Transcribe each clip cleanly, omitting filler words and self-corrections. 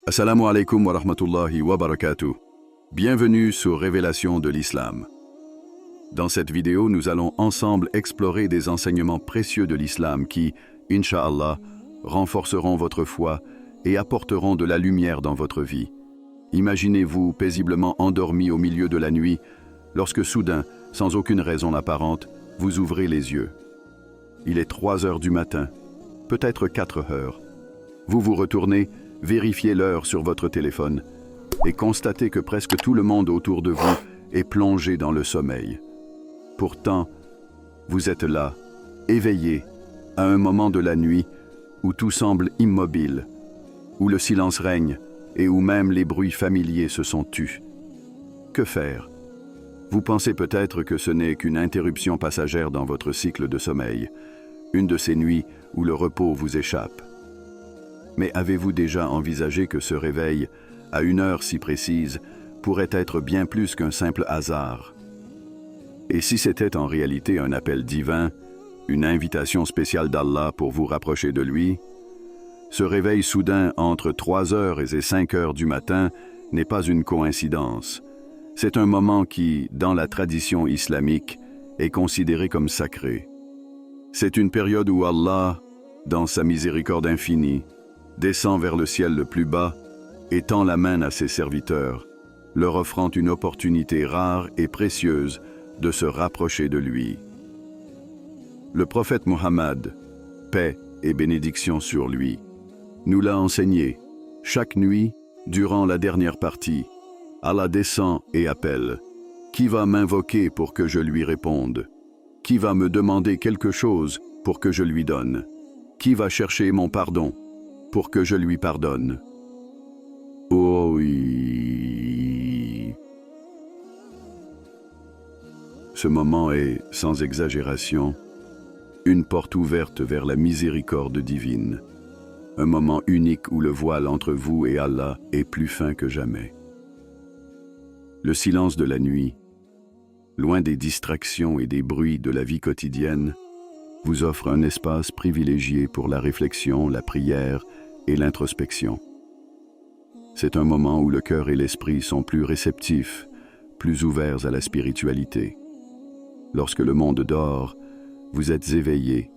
Assalamu alaikum wa rahmatullahi wa barakatuh. Bienvenue sur Révélation de l'Islam. Dans cette vidéo, nous allons ensemble explorer des enseignements précieux de l'Islam qui, Inch'Allah, renforceront votre foi et apporteront de la lumière dans votre vie. Imaginez-vous paisiblement endormi au milieu de la nuit, lorsque soudain, sans aucune raison apparente, vous ouvrez les yeux. Il est 3 heures du matin, peut-être 4 heures. Vous vous retournez, vérifiez l'heure sur votre téléphone et constatez que presque tout le monde autour de vous est plongé dans le sommeil. Pourtant, vous êtes là, éveillé, à un moment de la nuit où tout semble immobile, où le silence règne et où même les bruits familiers se sont tus. Que faire? Vous pensez peut-être que ce n'est qu'une interruption passagère dans votre cycle de sommeil, une de ces nuits où le repos vous échappe. Mais avez-vous déjà envisagé que ce réveil, à une heure si précise, pourrait être bien plus qu'un simple hasard? Et si c'était en réalité un appel divin, une invitation spéciale d'Allah pour vous rapprocher de lui? Ce réveil soudain entre 3 heures et 5 heures du matin n'est pas une coïncidence. C'est un moment qui, dans la tradition islamique, est considéré comme sacré. C'est une période où Allah, dans sa miséricorde infinie, descend vers le ciel le plus bas et tend la main à ses serviteurs, leur offrant une opportunité rare et précieuse de se rapprocher de lui. Le prophète Muhammad, paix et bénédiction sur lui, nous l'a enseigné. Chaque nuit, durant la dernière partie, Allah descend et appelle. Qui va m'invoquer pour que je lui réponde? Qui va me demander quelque chose pour que je lui donne? Qui va chercher mon pardon pour que je lui pardonne? Oh oui. Ce moment est, sans exagération, une porte ouverte vers la miséricorde divine. Un moment unique où le voile entre vous et Allah est plus fin que jamais. Le silence de la nuit, loin des distractions et des bruits de la vie quotidienne, vous offre un espace privilégié pour la réflexion, la prière et l'introspection. C'est un moment où le cœur et l'esprit sont plus réceptifs, plus ouverts à la spiritualité. Lorsque le monde dort, vous êtes éveillé,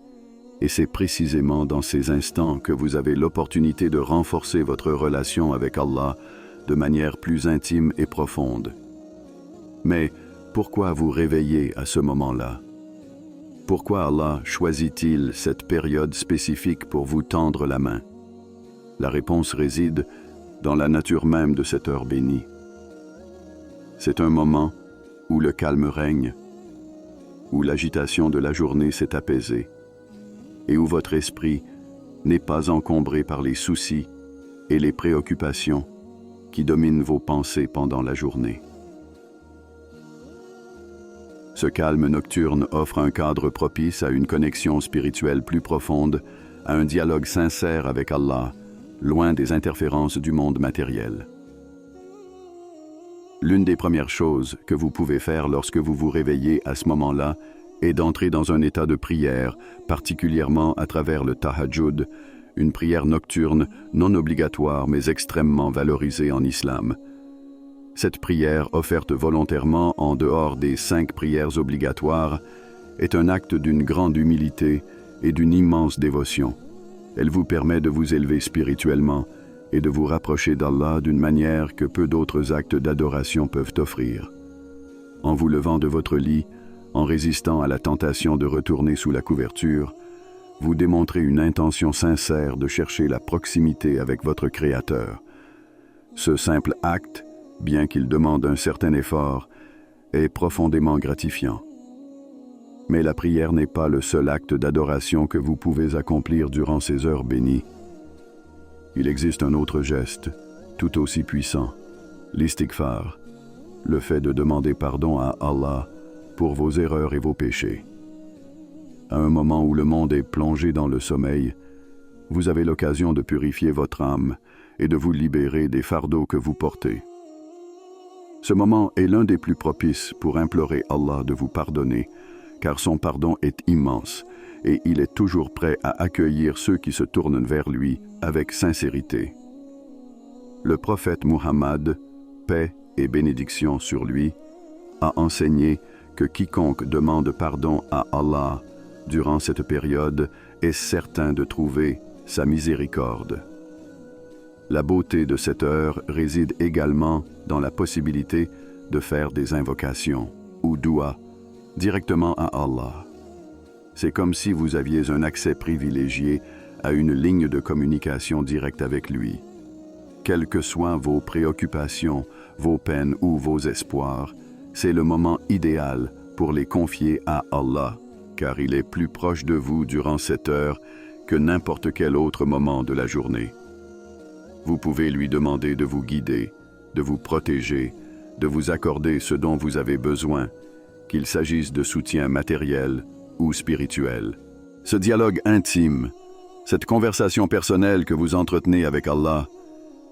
et c'est précisément dans ces instants que vous avez l'opportunité de renforcer votre relation avec Allah de manière plus intime et profonde. Mais pourquoi vous réveiller à ce moment-là? Pourquoi Allah choisit-il cette période spécifique pour vous tendre la main? La réponse réside dans la nature même de cette heure bénie. C'est un moment où le calme règne, où l'agitation de la journée s'est apaisée, et où votre esprit n'est pas encombré par les soucis et les préoccupations qui dominent vos pensées pendant la journée. Ce calme nocturne offre un cadre propice à une connexion spirituelle plus profonde, à un dialogue sincère avec Allah, loin des interférences du monde matériel. L'une des premières choses que vous pouvez faire lorsque vous vous réveillez à ce moment-là est d'entrer dans un état de prière, particulièrement à travers le tahajjud, une prière nocturne non obligatoire mais extrêmement valorisée en islam. Cette prière, offerte volontairement en dehors des 5 prières obligatoires, est un acte d'une grande humilité et d'une immense dévotion. Elle vous permet de vous élever spirituellement et de vous rapprocher d'Allah d'une manière que peu d'autres actes d'adoration peuvent offrir. En vous levant de votre lit, en résistant à la tentation de retourner sous la couverture, vous démontrez une intention sincère de chercher la proximité avec votre Créateur. Ce simple acte, bien qu'il demande un certain effort, est profondément gratifiant. Mais la prière n'est pas le seul acte d'adoration que vous pouvez accomplir durant ces heures bénies. Il existe un autre geste, tout aussi puissant, l'istighfar, le fait de demander pardon à Allah pour vos erreurs et vos péchés. À un moment où le monde est plongé dans le sommeil, vous avez l'occasion de purifier votre âme et de vous libérer des fardeaux que vous portez. Ce moment est l'un des plus propices pour implorer Allah de vous pardonner, car son pardon est immense et il est toujours prêt à accueillir ceux qui se tournent vers lui avec sincérité. Le prophète Muhammad, paix et bénédiction sur lui, a enseigné que quiconque demande pardon à Allah durant cette période est certain de trouver sa miséricorde. La beauté de cette heure réside également dans la possibilité de faire des invocations ou doua directement à Allah. C'est comme si vous aviez un accès privilégié à une ligne de communication directe avec lui. Quelles que soient vos préoccupations, vos peines ou vos espoirs, c'est le moment idéal pour les confier à Allah, car il est plus proche de vous durant cette heure que n'importe quel autre moment de la journée. Vous pouvez lui demander de vous guider, de vous protéger, de vous accorder ce dont vous avez besoin, qu'il s'agisse de soutien matériel ou spirituel. Ce dialogue intime, cette conversation personnelle que vous entretenez avec Allah,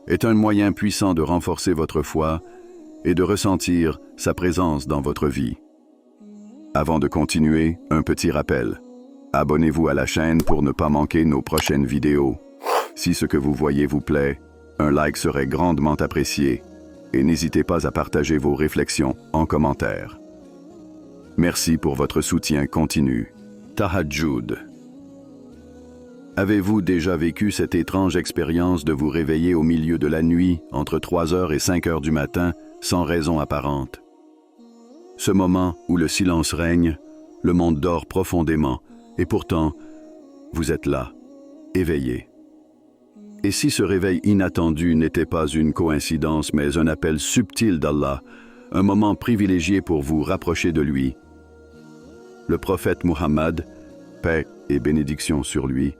est un moyen puissant de renforcer votre foi et de ressentir sa présence dans votre vie. Avant de continuer, un petit rappel. Abonnez-vous à la chaîne pour ne pas manquer nos prochaines vidéos. Si ce que vous voyez vous plaît, un like serait grandement apprécié et n'hésitez pas à partager vos réflexions en commentaire. Merci pour votre soutien continu. Tahajjud. Avez-vous déjà vécu cette étrange expérience de vous réveiller au milieu de la nuit, entre 3h et 5h du matin, sans raison apparente? Ce moment où le silence règne, le monde dort profondément, et pourtant, vous êtes là, éveillé. Et si ce réveil inattendu n'était pas une coïncidence, mais un appel subtil d'Allah, un moment privilégié pour vous rapprocher de lui? Le prophète Muhammad, paix et bénédiction sur lui,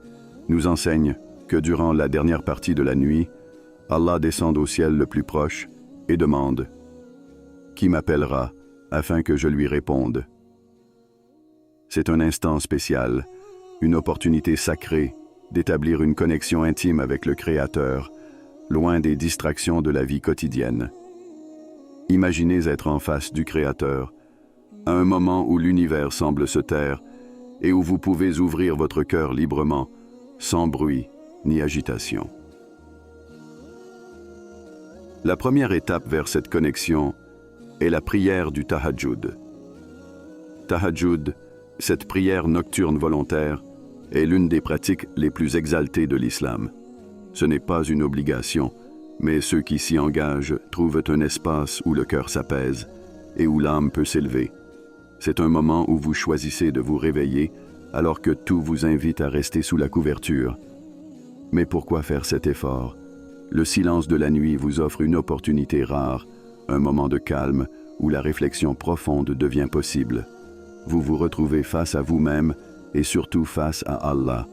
nous enseigne que durant la dernière partie de la nuit, Allah descend au ciel le plus proche et demande « Qui m'appellera afin que je lui réponde ?» C'est un instant spécial, une opportunité sacrée d'établir une connexion intime avec le Créateur, loin des distractions de la vie quotidienne. Imaginez être en face du Créateur, à un moment où l'univers semble se taire et où vous pouvez ouvrir votre cœur librement, sans bruit ni agitation. La première étape vers cette connexion est la prière du Tahajjud. Tahajjud, cette prière nocturne volontaire, est l'une des pratiques les plus exaltées de l'islam. Ce n'est pas une obligation, mais ceux qui s'y engagent trouvent un espace où le cœur s'apaise et où l'âme peut s'élever. C'est un moment où vous choisissez de vous réveiller alors que tout vous invite à rester sous la couverture. Mais pourquoi faire cet effort? Le silence de la nuit vous offre une opportunité rare, un moment de calme où la réflexion profonde devient possible. Vous vous retrouvez face à vous-même et surtout face à Allah.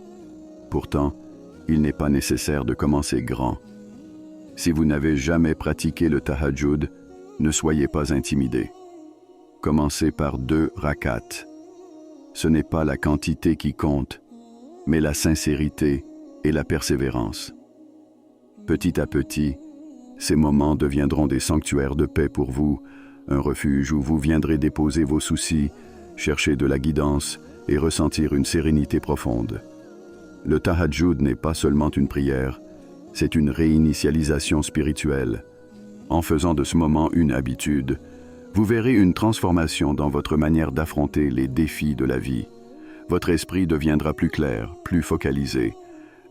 Pourtant, il n'est pas nécessaire de commencer grand. Si vous n'avez jamais pratiqué le Tahajjud, ne soyez pas intimidé. Commencez par 2 rakats. Ce n'est pas la quantité qui compte, mais la sincérité et la persévérance. Petit à petit, ces moments deviendront des sanctuaires de paix pour vous, un refuge où vous viendrez déposer vos soucis, chercher de la guidance et ressentir une sérénité profonde. Le Tahajjud n'est pas seulement une prière, c'est une réinitialisation spirituelle. En faisant de ce moment une habitude, vous verrez une transformation dans votre manière d'affronter les défis de la vie. Votre esprit deviendra plus clair, plus focalisé.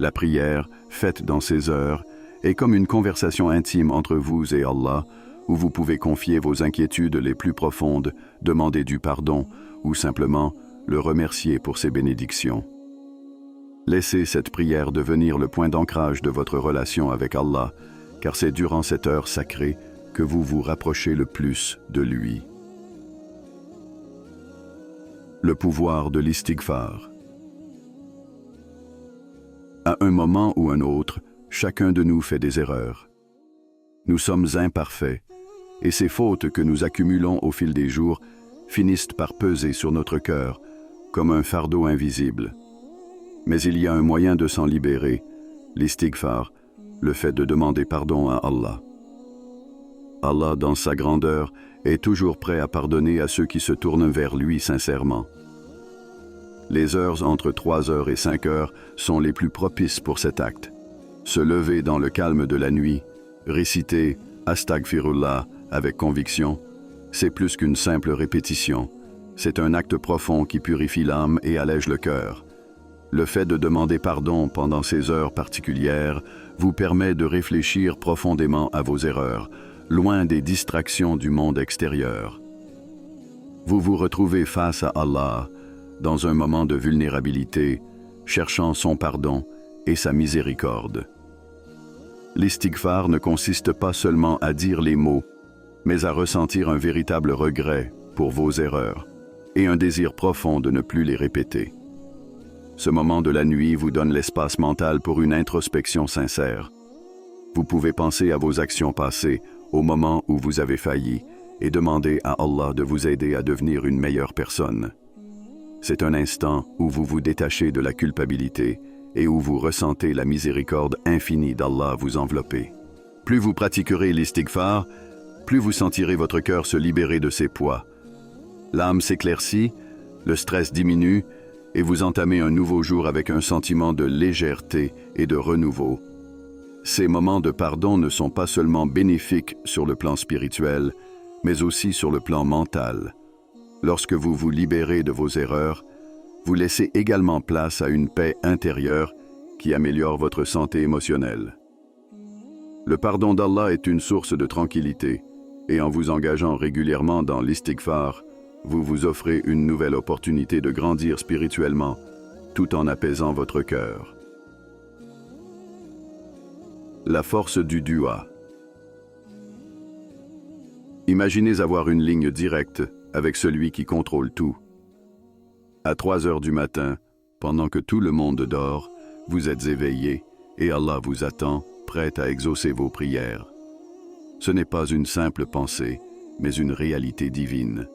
La prière, faite dans ces heures, est comme une conversation intime entre vous et Allah, où vous pouvez confier vos inquiétudes les plus profondes, demander du pardon ou simplement le remercier pour ses bénédictions. Laissez cette prière devenir le point d'ancrage de votre relation avec Allah, car c'est durant cette heure sacrée que vous vous rapprochez le plus de lui. Le pouvoir de l'istighfar. À un moment ou un autre, chacun de nous fait des erreurs. Nous sommes imparfaits, et ces fautes que nous accumulons au fil des jours finissent par peser sur notre cœur, comme un fardeau invisible. Mais il y a un moyen de s'en libérer, l'istighfar, le fait de demander pardon à Allah. Allah, dans sa grandeur, est toujours prêt à pardonner à ceux qui se tournent vers lui sincèrement. Les heures entre 3h et 5h sont les plus propices pour cet acte. Se lever dans le calme de la nuit, Réciter Astaghfirullah avec conviction, c'est plus qu'une simple répétition. C'est un acte profond qui purifie l'âme et allège le cœur. Le fait de demander pardon pendant ces heures particulières vous permet de réfléchir profondément à vos erreurs, loin des distractions du monde extérieur. Vous vous retrouvez face à Allah, dans un moment de vulnérabilité, cherchant son pardon et sa miséricorde. L'istighfar ne consiste pas seulement à dire les mots, mais à ressentir un véritable regret pour vos erreurs et un désir profond de ne plus les répéter. Ce moment de la nuit vous donne l'espace mental pour une introspection sincère. Vous pouvez penser à vos actions passées, au moment où vous avez failli, et demander à Allah de vous aider à devenir une meilleure personne. C'est un instant où vous vous détachez de la culpabilité et où vous ressentez la miséricorde infinie d'Allah vous envelopper. Plus vous pratiquerez l'istighfar, plus vous sentirez votre cœur se libérer de ses poids. L'âme s'éclaircit, le stress diminue, et vous entamez un nouveau jour avec un sentiment de légèreté et de renouveau. Ces moments de pardon ne sont pas seulement bénéfiques sur le plan spirituel, mais aussi sur le plan mental. Lorsque vous vous libérez de vos erreurs, vous laissez également place à une paix intérieure qui améliore votre santé émotionnelle. Le pardon d'Allah est une source de tranquillité, et en vous engageant régulièrement dans l'istighfar, vous vous offrez une nouvelle opportunité de grandir spirituellement, tout en apaisant votre cœur. La force du dua. Imaginez avoir une ligne directe avec celui qui contrôle tout. À 3 heures du matin, pendant que tout le monde dort, vous êtes éveillé et Allah vous attend, prêt à exaucer vos prières. Ce n'est pas une simple pensée, mais une réalité divine.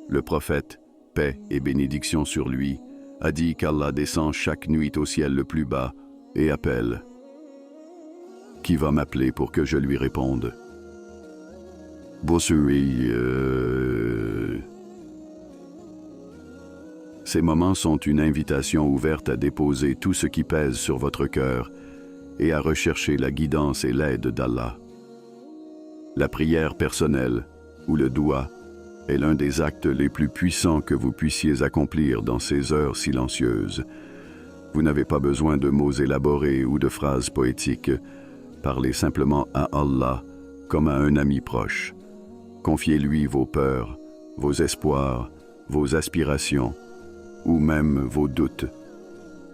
Le prophète, paix et bénédiction sur lui, a dit qu'Allah descend chaque nuit au ciel le plus bas et appelle. Qui va m'appeler pour que je lui réponde? Ces moments sont une invitation ouverte à déposer tout ce qui pèse sur votre cœur et à rechercher la guidance et l'aide d'Allah. La prière personnelle, ou le doua, est l'un des actes les plus puissants que vous puissiez accomplir dans ces heures silencieuses. Vous n'avez pas besoin de mots élaborés ou de phrases poétiques. Parlez simplement à Allah comme à un ami proche. Confiez-lui vos peurs, vos espoirs, vos aspirations, ou même vos doutes.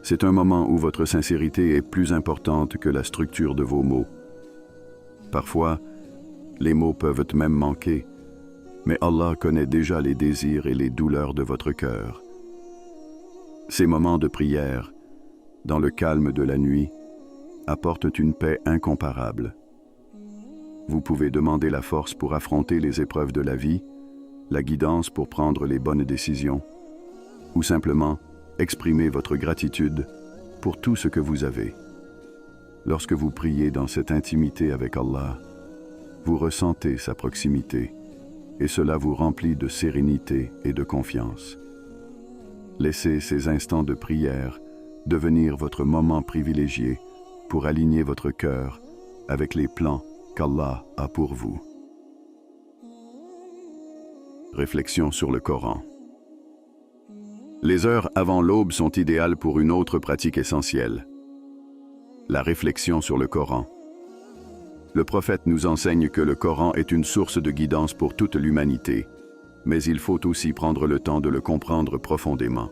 C'est un moment où votre sincérité est plus importante que la structure de vos mots. Parfois, les mots peuvent même manquer, mais Allah connaît déjà les désirs et les douleurs de votre cœur. Ces moments de prière, dans le calme de la nuit, apportent une paix incomparable. Vous pouvez demander la force pour affronter les épreuves de la vie, la guidance pour prendre les bonnes décisions, ou simplement exprimer votre gratitude pour tout ce que vous avez. Lorsque vous priez dans cette intimité avec Allah, vous ressentez sa proximité, et cela vous remplit de sérénité et de confiance. Laissez ces instants de prière devenir votre moment privilégié pour aligner votre cœur avec les plans qu'Allah a pour vous. Réflexion sur le Coran. Les heures avant l'aube sont idéales pour une autre pratique essentielle. La réflexion sur le Coran. Le prophète nous enseigne que le Coran est une source de guidance pour toute l'humanité, mais il faut aussi prendre le temps de le comprendre profondément.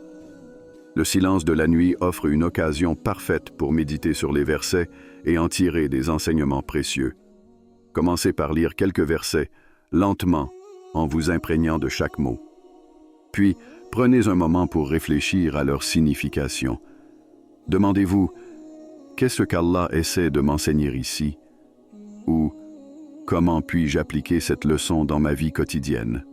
Le silence de la nuit offre une occasion parfaite pour méditer sur les versets et en tirer des enseignements précieux. Commencez par lire quelques versets, lentement, en vous imprégnant de chaque mot. Puis, prenez un moment pour réfléchir à leur signification. Demandez-vous, qu'est-ce qu'Allah essaie de m'enseigner ici? Ou, comment puis-je appliquer cette leçon dans ma vie quotidienne?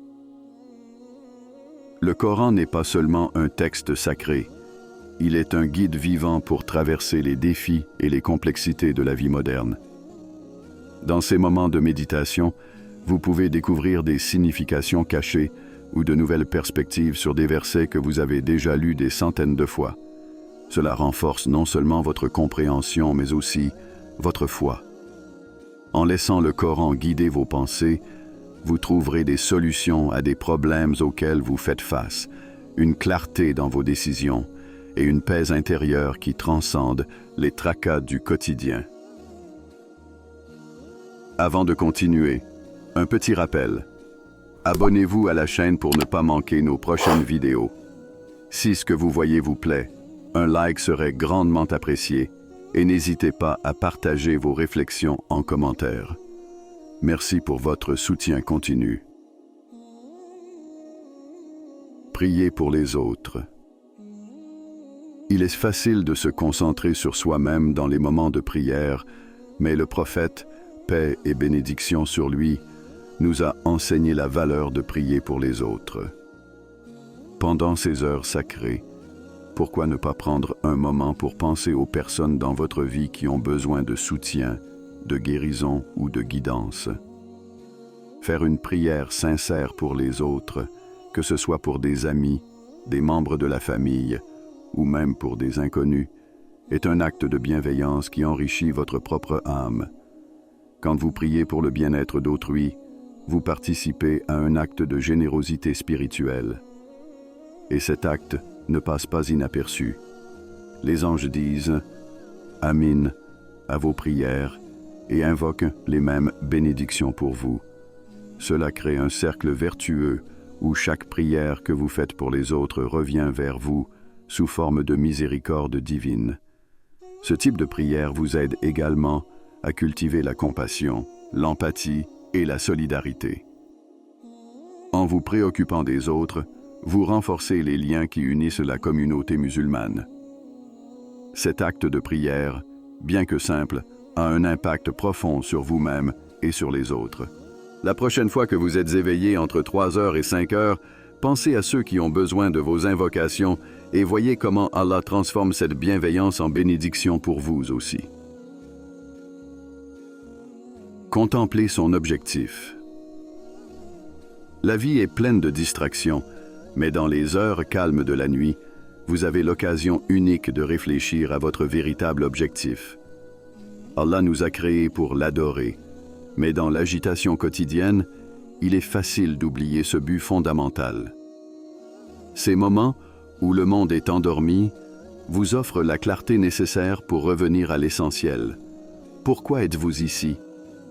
Le Coran n'est pas seulement un texte sacré, il est un guide vivant pour traverser les défis et les complexités de la vie moderne. Dans ces moments de méditation, vous pouvez découvrir des significations cachées ou de nouvelles perspectives sur des versets que vous avez déjà lus des centaines de fois. Cela renforce non seulement votre compréhension, mais aussi votre foi. En laissant le Coran guider vos pensées, vous trouverez des solutions à des problèmes auxquels vous faites face, une clarté dans vos décisions et une paix intérieure qui transcende les tracas du quotidien. Avant de continuer, un petit rappel. Abonnez-vous à la chaîne pour ne pas manquer nos prochaines vidéos. Si ce que vous voyez vous plaît, un like serait grandement apprécié et n'hésitez pas à partager vos réflexions en commentaire. Merci pour votre soutien continu. Priez pour les autres. Il est facile de se concentrer sur soi-même dans les moments de prière, mais le prophète, paix et bénédiction sur lui, nous a enseigné la valeur de prier pour les autres. Pendant ces heures sacrées, pourquoi ne pas prendre un moment pour penser aux personnes dans votre vie qui ont besoin de soutien, de guérison ou de guidance? Faire une prière sincère pour les autres, que ce soit pour des amis, des membres de la famille ou même pour des inconnus, est un acte de bienveillance qui enrichit votre propre âme. Quand vous priez pour le bien-être d'autrui, vous participez à un acte de générosité spirituelle. Et cet acte ne passe pas inaperçu. Les anges disent « Amin » à vos prières et invoquent les mêmes bénédictions pour vous. Cela crée un cercle vertueux où chaque prière que vous faites pour les autres revient vers vous sous forme de miséricorde divine. Ce type de prière vous aide également à cultiver la compassion, l'empathie et la solidarité. En vous préoccupant des autres, vous renforcez les liens qui unissent la communauté musulmane. Cet acte de prière, bien que simple, a un impact profond sur vous-même et sur les autres. La prochaine fois que vous êtes éveillé entre 3h et 5h, pensez à ceux qui ont besoin de vos invocations et voyez comment Allah transforme cette bienveillance en bénédiction pour vous aussi. Contemplez son objectif. La vie est pleine de distractions, mais dans les heures calmes de la nuit, vous avez l'occasion unique de réfléchir à votre véritable objectif. Allah nous a créés pour l'adorer, mais dans l'agitation quotidienne, il est facile d'oublier ce but fondamental. Ces moments où le monde est endormi vous offrent la clarté nécessaire pour revenir à l'essentiel. Pourquoi êtes-vous ici?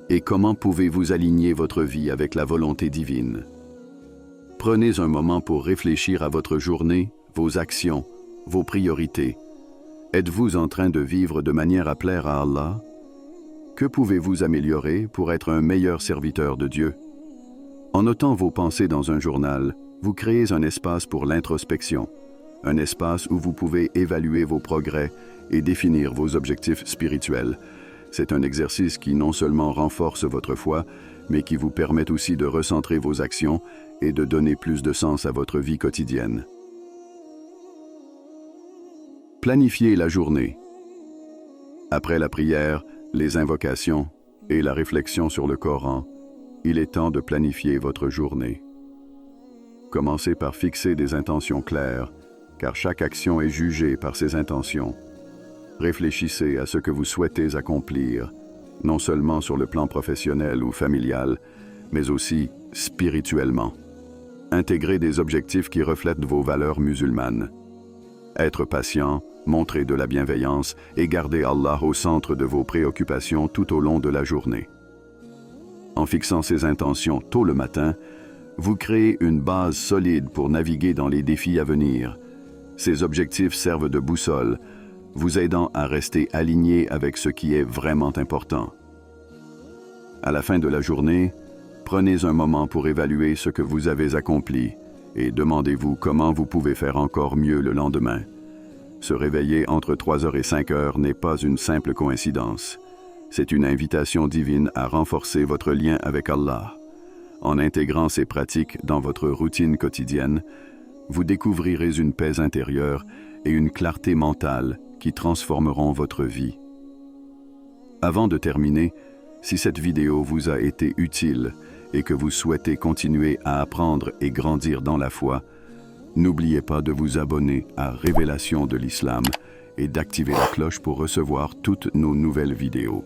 Et comment pouvez-vous aligner votre vie avec la volonté divine? Prenez un moment pour réfléchir à votre journée, vos actions, vos priorités. Êtes-vous en train de vivre de manière à plaire à Allah? Que pouvez-vous améliorer pour être un meilleur serviteur de Dieu? En notant vos pensées dans un journal, vous créez un espace pour l'introspection, un espace où vous pouvez évaluer vos progrès et définir vos objectifs spirituels. C'est un exercice qui non seulement renforce votre foi, mais qui vous permet aussi de recentrer vos actions et de donner plus de sens à votre vie quotidienne. Planifiez la journée. Après la prière, les invocations et la réflexion sur le Coran, il est temps de planifier votre journée. Commencez par fixer des intentions claires, car chaque action est jugée par ses intentions. Réfléchissez à ce que vous souhaitez accomplir, non seulement sur le plan professionnel ou familial, mais aussi spirituellement. Intégrez des objectifs qui reflètent vos valeurs musulmanes. Être patient, montrer de la bienveillance et garder Allah au centre de vos préoccupations tout au long de la journée. En fixant ces intentions tôt le matin, vous créez une base solide pour naviguer dans les défis à venir. Ces objectifs servent de boussole, vous aidant à rester aligné avec ce qui est vraiment important. À la fin de la journée, prenez un moment pour évaluer ce que vous avez accompli et demandez-vous comment vous pouvez faire encore mieux le lendemain. Se réveiller entre 3h et 5h n'est pas une simple coïncidence. C'est une invitation divine à renforcer votre lien avec Allah. En intégrant ces pratiques dans votre routine quotidienne, vous découvrirez une paix intérieure et une clarté mentale qui transformeront votre vie. Avant de terminer, si cette vidéo vous a été utile et que vous souhaitez continuer à apprendre et grandir dans la foi, n'oubliez pas de vous abonner à Révélation de l'Islam et d'activer la cloche pour recevoir toutes nos nouvelles vidéos.